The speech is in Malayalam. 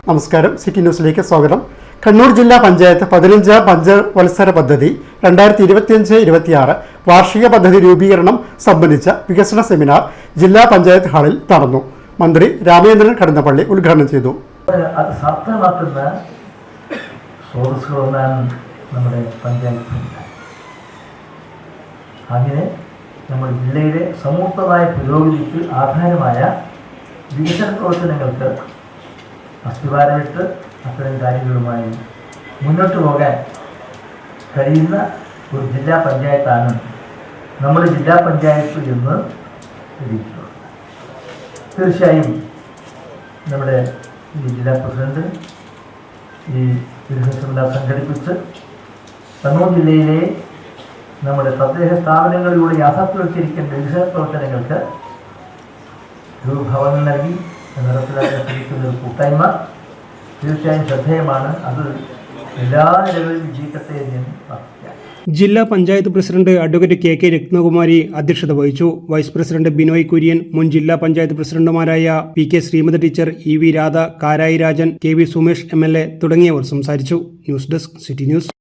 നമസ്കാരം, സിറ്റി ന്യൂസിലേക്ക് സ്വാഗതം. കണ്ണൂർ ജില്ലാ പഞ്ചായത്ത് 15 പഞ്ചവത്സര പദ്ധതി 2025-26 വാർഷിക പദ്ധതി രൂപീകരണം സംബന്ധിച്ച വികസന സെമിനാർ ജില്ലാ പഞ്ചായത്ത് ഹാളിൽ നടന്നു. മന്ത്രി രാമചന്ദ്രൻ കടന്നപ്പള്ളി ഉദ്ഘാടനം ചെയ്തു. അത് സാധ്യമാക്കുന്ന സ്രോതസ്സുകളൊന്നാണ് നമ്മുടെ പഞ്ചായത്ത്. അങ്ങനെ നമ്മുടെ ജില്ലയുടെ സമൂർത്തമായ പുരോഗതിക്ക് ആധാരമായ വികസന പ്രവർത്തനങ്ങൾക്ക് അസ്ഥിവാരമിട്ട് അത്തരം കാര്യങ്ങളുമായി മുന്നോട്ട് പോകാൻ കഴിയുന്ന ഒരു ജില്ലാ പഞ്ചായത്താണ് നമ്മുടെ ജില്ലാ പഞ്ചായത്ത് എന്ന് തെളിയിക്കുന്നത്. തീർച്ചയായും നമ്മുടെ ഈ ജില്ലാ പ്രസിഡന്റ് ഈ വികസന സെമിനാർ സംഘടിപ്പിച്ച് കണ്ണൂർ ജില്ലയിലെ നമ്മുടെ തദ്ദേശ സ്ഥാപനങ്ങളിലൂടെ യാഥാർത്ഥ്യവൽക്കരിക്കേണ്ട വികസന പ്രവർത്തനങ്ങൾക്ക് രൂപഭവനം നൽകി നടപ്പിലാക്കാൻ ശ്രമിക്കുന്ന ഒരു കൂട്ടായ്മ തീർച്ചയായും ശ്രദ്ധേയമാണ്. അത് എല്ലാ നിലകളിലും വിജയിക്കട്ടെ എന്ന് പ്രാർത്ഥിക്കാം. ജില്ലാ panchayat president advocate K Ratnakumari അധ്യക്ഷത വഹിച്ചു. വൈസ് പ്രസിഡന്റ് ബിനോയ് കുര്യൻ, മുൻ ജില്ലാ പഞ്ചായത്ത് പ്രസിഡന്റുമാരായ P Sreemathi teacher, V Radha, Karayi Rajan, K Sumesh MLA തുടങ്ങിയവർ സംസാരിച്ചു. News desk, city news.